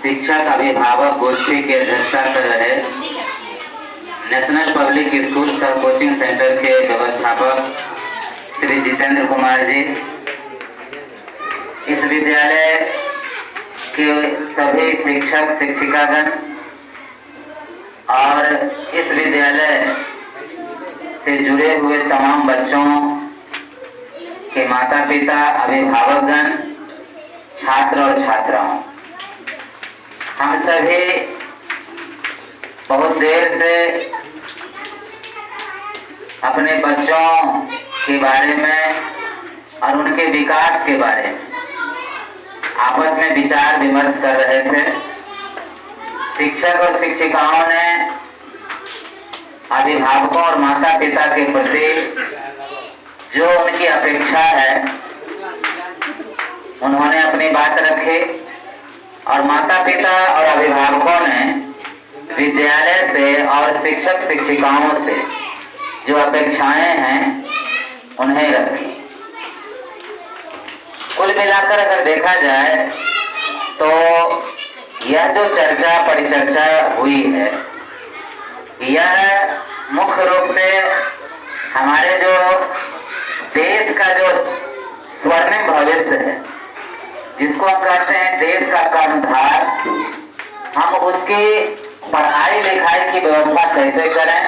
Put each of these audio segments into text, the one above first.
शिक्षक अभिभावक गोष्ठी की अध्यक्षता कर रहे नेशनल पब्लिक स्कूल सह कोचिंग सेंटर के व्यवस्थापक श्री जितेंद्र कुमार जी, इस विद्यालय के सभी शिक्षक शिक्षिकागण और इस विद्यालय से जुड़े हुए तमाम बच्चों के माता पिता, अभिभावकगण, छात्र और छात्राओं, हम सभी बहुत देर से अपने बच्चों के बारे में और उनके विकास के बारे में आपस में विचार विमर्श कर रहे थे। शिक्षक और शिक्षिकाओं ने अभिभावकों और माता पिता के प्रति जो उनकी अपेक्षा है उन्होंने अपनी बात रखी और माता पिता और अभिभावकों ने विद्यालय से और शिक्षक शिक्षिकाओं से जो अपेक्षाएं हैं उन्हें रखी। कुल मिलाकर अगर देखा जाए तो यह जो चर्चा परिचर्चा हुई है, यह मुख्य रूप से हमारे जो देश का जो स्वर्णिम भविष्य है, जिसको हम कहते हैं देश का कर्णधार, हम उसकी पढ़ाई लिखाई की व्यवस्था कैसे करें,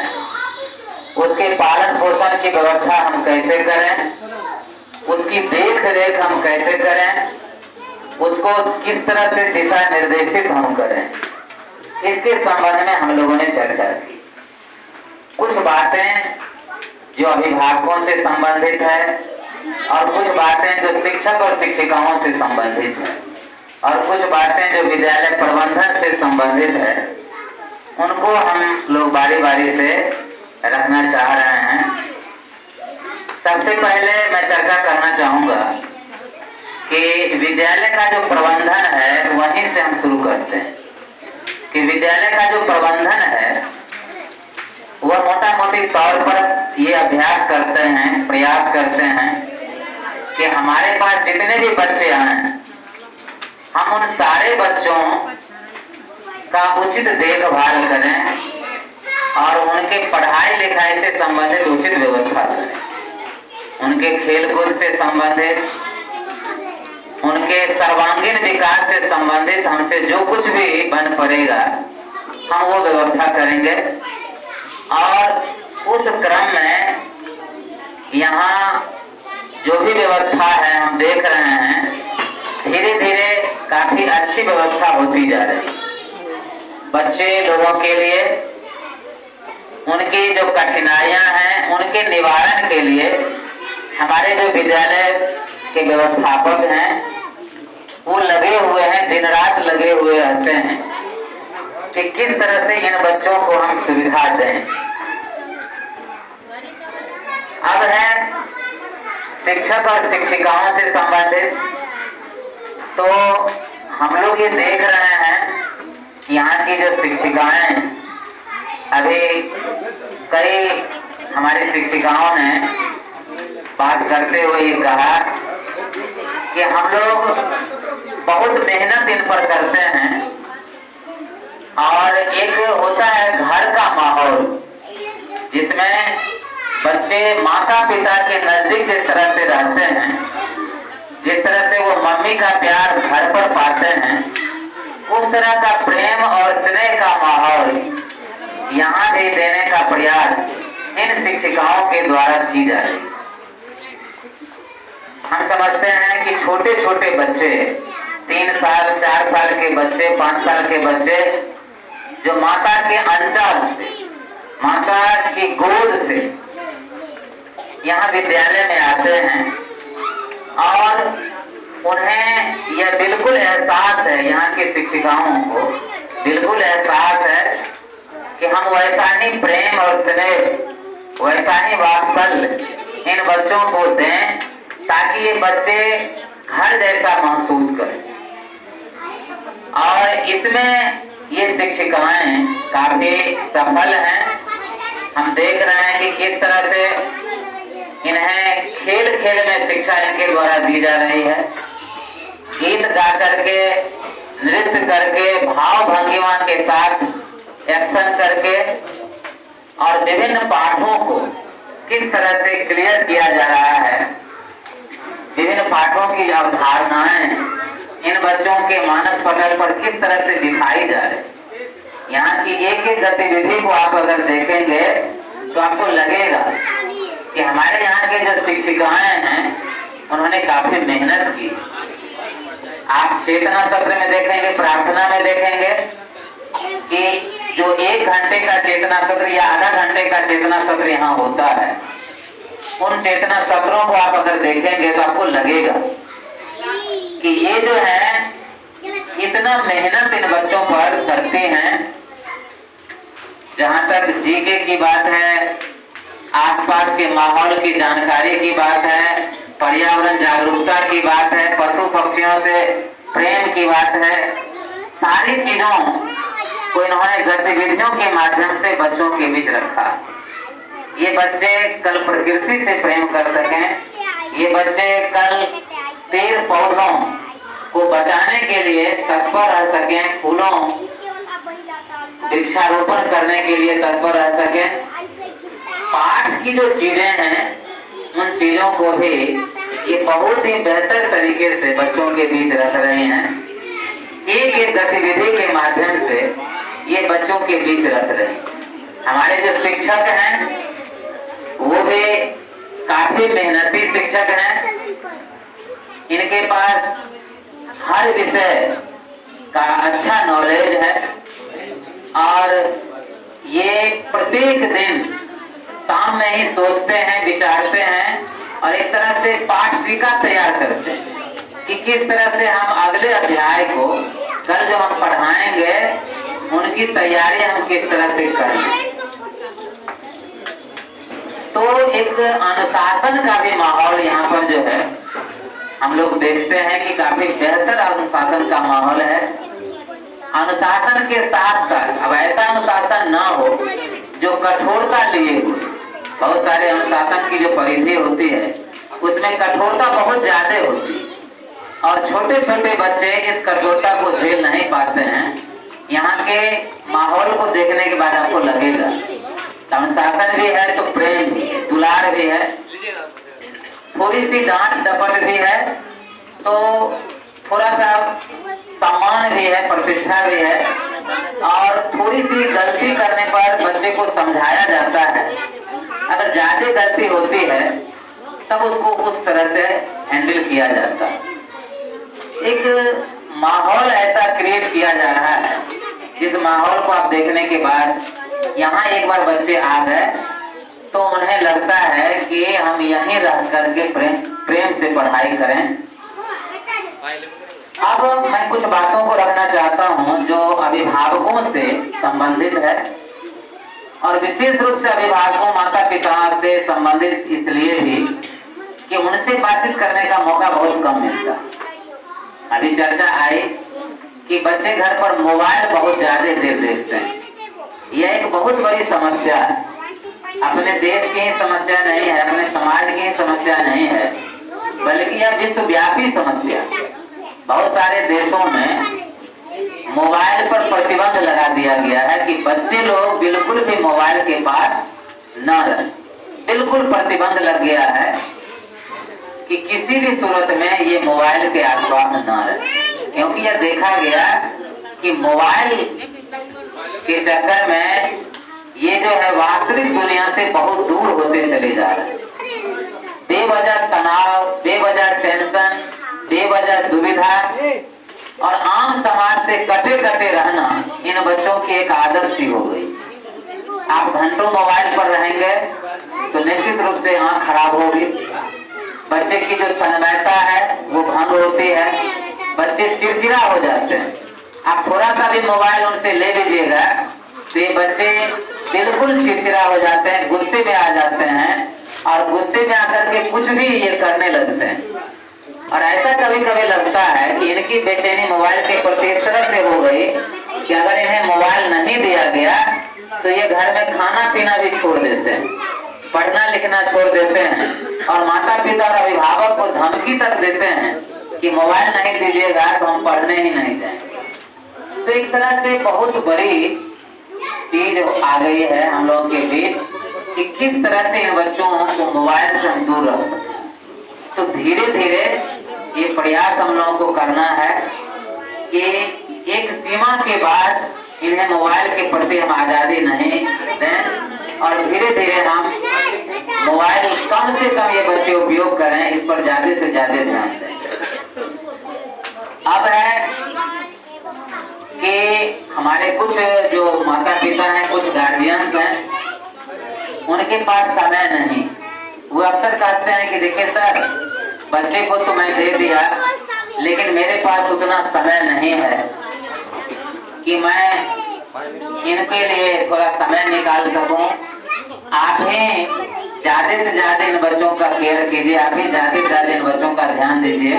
उसके पालन पोषण की व्यवस्था हम कैसे करें, उसकी देख रेख हम कैसे करें, उसको किस तरह से दिशा निर्देशित हम करें, इसके संबंध में हम लोगों ने चर्चा की। कुछ बातें जो अभिभावकों से संबंधित है और कुछ बातें जो शिक्षक और शिक्षिकाओं से संबंधित है और कुछ बातें जो विद्यालय प्रबंधन से संबंधित है, उनको हम लोग बारी बारी से रखना चाह रहे हैं। सबसे पहले मैं चर्चा करना चाहूंगा कि विद्यालय का जो प्रबंधन है वहीं से हम शुरू करते हैं कि विद्यालय का जो प्रबंधन है वह मोटा मोटी तौर पर ये अभ्यास करते हैं, प्रयास करते हैं कि हमारे पास जितने भी बच्चे आए हम उन सारे बच्चों का उचित देखभाल करें और उनके पढ़ाई लिखाई से संबंधित उचित व्यवस्था करें, उनके खेलकूद से संबंधित, उनके सर्वांगीण विकास से संबंधित हमसे जो कुछ भी बन पड़ेगा हम वो व्यवस्था करेंगे। और उस क्रम में यहाँ जो भी व्यवस्था है हम देख रहे हैं धीरे धीरे काफी अच्छी व्यवस्था होती जा रही है। बच्चे लोगों के लिए उनकी जो कठिनाइयां हैं उनके निवारण के लिए हमारे जो विद्यालय के व्यवस्थापक हैं वो लगे हुए हैं, दिन रात लगे हुए रहते हैं कि किस तरह से इन बच्चों को हम सुविधा दें। अब है शिक्षक और शिक्षिकाओं से संबंधित, तो हम लोग ये देख रहे हैं यहाँ की जो शिक्षिकाएं, अभी कई हमारी शिक्षिकाओं ने बात करते हुए ये कहा कि हम लोग बहुत मेहनत इन पर करते हैं और एक होता है घर का माहौल जिसमें बच्चे माता पिता के नजदीक जिस तरह से रहते हैं, जिस तरह से वो मम्मी का प्यार घर पर पाते हैं, उस तरह का प्रेम और स्नेह का माहौल यहाँ भी देने का प्रयास इन शिक्षिकाओं के द्वारा की जा रही है। हम समझते हैं कि छोटे छोटे बच्चे, 3 साल 4 साल के बच्चे, 5 साल के बच्चे जो माता के अंचल से, माता की गोद से यहाँ विद्यालय में आते हैं और उन्हें यह बिल्कुल एहसास है, यहाँ की शिक्षिकाओं को बिल्कुल एहसास है कि हम वैसा ही प्रेम और स्नेह, वैसा ही वात्सल्य इन बच्चों को दें ताकि ये बच्चे घर जैसा महसूस करें। और इसमें ये शिक्षिकाएं काफी सफल हैं। हम देख रहे हैं कि किस तरह से इन्हें खेल खेल में शिक्षा इनके द्वारा दी जा रही है। गीत गा करके नृत्य करके, भाव भंगिमा के साथ एक्शन करके और विभिन्न पाठों को किस तरह से क्लियर किया जा रहा है, विभिन्न पाठों की अवधारणाएं इन बच्चों के मानस पटल पर किस तरह से दिखाई जा रही। यहाँ की एक एक गतिविधि को आप अगर देखेंगे तो आपको लगेगा कि हमारे यहाँ के जो शिक्षिकाएं हैं उन्होंने काफी मेहनत की। आप चेतना सत्र में देखेंगे, प्रार्थना में देखेंगे कि जो 1 घंटे का चेतना सत्र या आधा घंटे का चेतना सत्र यहाँ होता है, उन चेतना सत्रों को आप अगर देखेंगे तो आपको लगेगा कि ये जो है इतना मेहनत इन बच्चों पर करते हैं। जहां तक जीके की बात है, आसपास के माहौल की जानकारी की बात है, पर्यावरण जागरूकता की बात है, पशु पक्षियों से प्रेम की बात है, सारी चीजों को इन्होंने गतिविधियों के माध्यम से बच्चों के बीच रखा। ये बच्चे कल प्रकृति से प्रेम कर सकें, ये बच्चे कल पेड़ पौधों को बचाने के लिए तत्पर रह सकें, फूलों वृक्षारोपण करने के लिए तत्पर रह सकें। पाठ की जो चीजें हैं उन चीजों को भी ये बहुत ही बेहतर तरीके से बच्चों के बीच रख रहे हैं। एक एक गतिविधि के माध्यम से ये बच्चों के बीच रख रहे हैं। हमारे जो शिक्षक हैं वो भी काफी मेहनती शिक्षक हैं। इनके पास हर विषय का अच्छा नॉलेज है और ये प्रत्येक दिन शाम में ही सोचते हैं, विचारते हैं और एक तरह से पाठ टीका तैयार करते हैं कि किस तरह से हम अगले अध्याय को कल जो हम पढ़ाएंगे उनकी तैयारी हम किस तरह से करें। तो एक अनुशासन का भी माहौल यहाँ पर जो है हम लोग देखते हैं कि काफी बेहतर अनुशासन का माहौल है। अनुशासन के साथ साथ अब ऐसा अनुशासन ना हो जो कठोरता लिए हुए, बहुत सारे अनुशासन की जो परिधि होती है उसमें कठोरता बहुत ज्यादा होती है और छोटे छोटे बच्चे इस कठोरता को झेल नहीं पाते हैं। यहाँ के माहौल को देखने के बाद आपको लगेगा अनुशासन भी है तो प्रेम भी है, दुलार भी है, थोड़ी सी डांट डपट भी है तो थोड़ा सा सम्मान भी है, प्रतिष्ठा भी है और थोड़ी सी गलती करने पर बच्चे को समझाया जाता है। अगर ज्यादा गलती होती है तब उसको उस तरह से हैंडल किया जाता है। एक माहौल ऐसा क्रिएट किया जा रहा है जिस माहौल को आप देखने के बाद यहाँ एक बार बच्चे आ गए तो उन्हें लगता है कि हम यहीं रह करके प्रेम से पढ़ाई करें। अब मैं कुछ बातों को रखना चाहता हूं जो अभिभावकों से संबंधित है और विशेष रूप से अभिभावकों माता पिता से संबंधित इसलिए भी कि उनसे बातचीत करने का मौका बहुत कम मिलता। अभी चर्चा आई कि बच्चे घर पर मोबाइल बहुत ज्यादा देर देखते हैं। यह एक बहुत बड़ी समस्या है, अपने देश की ही समस्या नहीं है, अपने समाज की ही समस्या नहीं है, बल्कि यह विश्वव्यापी समस्या है। बहुत सारे देशों में मोबाइल पर प्रतिबंध लगा दिया गया है कि बच्चे लोग बिल्कुल भी मोबाइल के पास न रहें। बिल्कुल प्रतिबंध लग गया है कि किसी भी सूरत में ये मोबाइल के आसपास न रहे, क्योंकि यह देखा गया कि मोबाइल के चक्कर में ये जो है वास्तविक दुनिया से बहुत दूर होते चले जा रहे हैं। बेवजह तनाव, बेवजह टेंशन, बेवजह दुविधा और आम समाज से कटे कटे रहना इन बच्चों की एक आदत सी हो गई। आप घंटों मोबाइल पर रहेंगे तो निश्चित रूप से आंख खराब होगी, बच्चे की जो तन्मयता है वो भंग होती है, बच्चे चिड़चिड़ा हो जाते हैं। आप थोड़ा सा भी मोबाइल उनसे ले लीजिएगा तो ये बच्चे बिल्कुल चिड़चिड़ा हो जाते हैं, गुस्से में आ जाते हैं और गुस्से में आकर के कुछ भी ये करने लगते हैं। और ऐसा कभी कभी लगता है कि इनकी बेचैनी मोबाइल के प्रति इस तरह से हो गई कि अगर इन्हें मोबाइल नहीं दिया गया तो ये घर में खाना पीना भी छोड़ देते हैं, पढ़ना लिखना छोड़ देते हैं और माता पिता और अभिभावक को धमकी तक देते हैं कि मोबाइल नहीं दीजिएगा तो हम पढ़ने ही नहीं जाएंगे। तो एक तरह से बहुत बड़ी चीज आ गई है हम लोगों के बीच कि किस तरह से इन बच्चों को मोबाइल से हम दूर रख सकते। तो धीरे धीरे ये प्रयास हम लोगों को करना है कि एक सीमा के बाद इन्हें मोबाइल के प्रति हम आज़ादी नहीं दें और धीरे धीरे हम मोबाइल कम से कम ये बच्चे उपयोग करें, इस पर ज्यादा से ज्यादा ध्यान दें। अब है कि हमारे कुछ जो माता पिता हैं, कुछ गार्जियंस हैं, उनके पास समय नहीं। वो अक्सर कहते हैं कि देखिए सर, बच्चे को तो मैं दे दिया लेकिन मेरे पास उतना समय नहीं है कि मैं इनके लिए थोड़ा समय निकाल सकूं। आप ही ज्यादा से ज्यादा इन बच्चों का केयर कीजिए, आप ही ज्यादा से ज्यादा इन बच्चों का ध्यान दीजिए।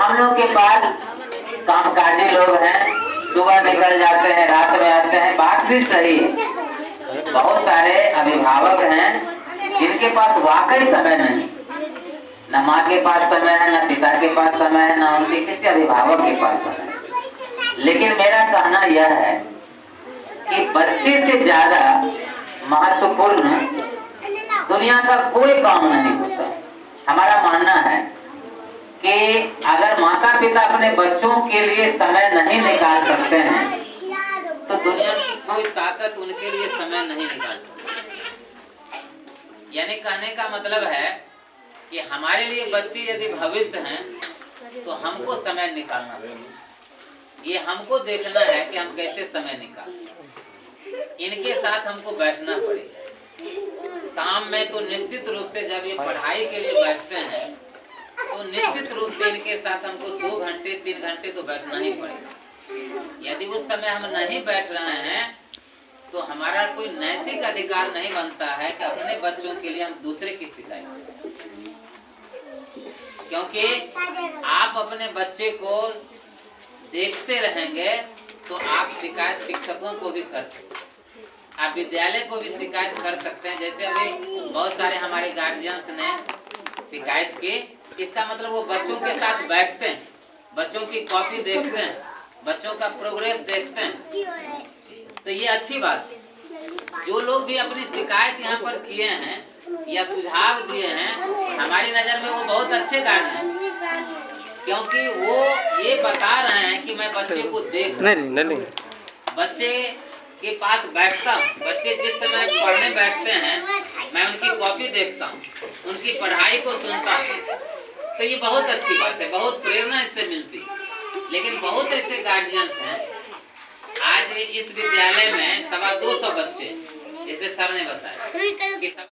हम लोग के पास कामकाजी लोग हैं, सुबह निकल जाते हैं, रात में आते हैं, बात भी सही है। बहुत सारे अभिभावक हैं जिनके पास वाकई समय नहीं, न माँ के पास समय है, न पिता के पास समय है, न उनके किसी अभिभावक के पास समय है। लेकिन मेरा कहना यह है कि बच्चे से ज्यादा महत्वपूर्ण दुनिया का कोई काम नहीं होता। हमारा मानना है कि अगर माता पिता अपने बच्चों के लिए समय नहीं निकाल सकते हैं तो दुनिया की कोई ताकत उनके लिए समय नहीं निकाल सकती। यानी कहने का मतलब है कि हमारे लिए बच्चे यदि भविष्य हैं तो हमको समय निकालना पड़ेगा। ये हमको देखना है कि हम कैसे समय निकालें। इनके साथ हमको बैठना पड़ेगा। शाम में तो निश्चित रूप से जब ये पढ़ाई के लिए बैठते हैं तो निश्चित रूप से इनके साथ हमको 2 घंटे 3 घंटे तो बैठना ही पड़ेगा। यदि उस समय हम नहीं बैठ रहे हैं तो हमारा कोई नैतिक अधिकार नहीं बनता है कि अपने बच्चों के लिए हम दूसरे की शिकायत करें। क्योंकि आप अपने बच्चे को देखते रहेंगे तो आप शिकायत शिक्षकों को भी कर सकते हैं, आप विद्यालय को भी शिकायत कर सकते हैं। जैसे अभी बहुत सारे हमारे गार्जियंस ने शिकायत की, इसका मतलब वो बच्चों के साथ बैठते हैं, बच्चों की कॉपी देखते हैं, बच्चों का प्रोग्रेस देखते हैं, तो ये अच्छी बात है। जो लोग भी अपनी शिकायत यहाँ पर किए हैं या सुझाव दिए हैं, हमारी नजर में वो बहुत अच्छे गार्जियन हैं, क्योंकि वो ये बता रहे हैं कि मैं बच्चे को देख नहीं, बच्चे के पास बैठता हूँ, बच्चे जिस समय पढ़ने बैठते हैं मैं उनकी कॉपी देखता हूँ, उनकी पढ़ाई को सुनता हूँ, तो ये बहुत अच्छी बात है, बहुत प्रेरणा इससे मिलती है। लेकिन बहुत ऐसे गार्जियंस हैं, आज इस विद्यालय में 225 बच्चे, जैसे सर ने बताया कि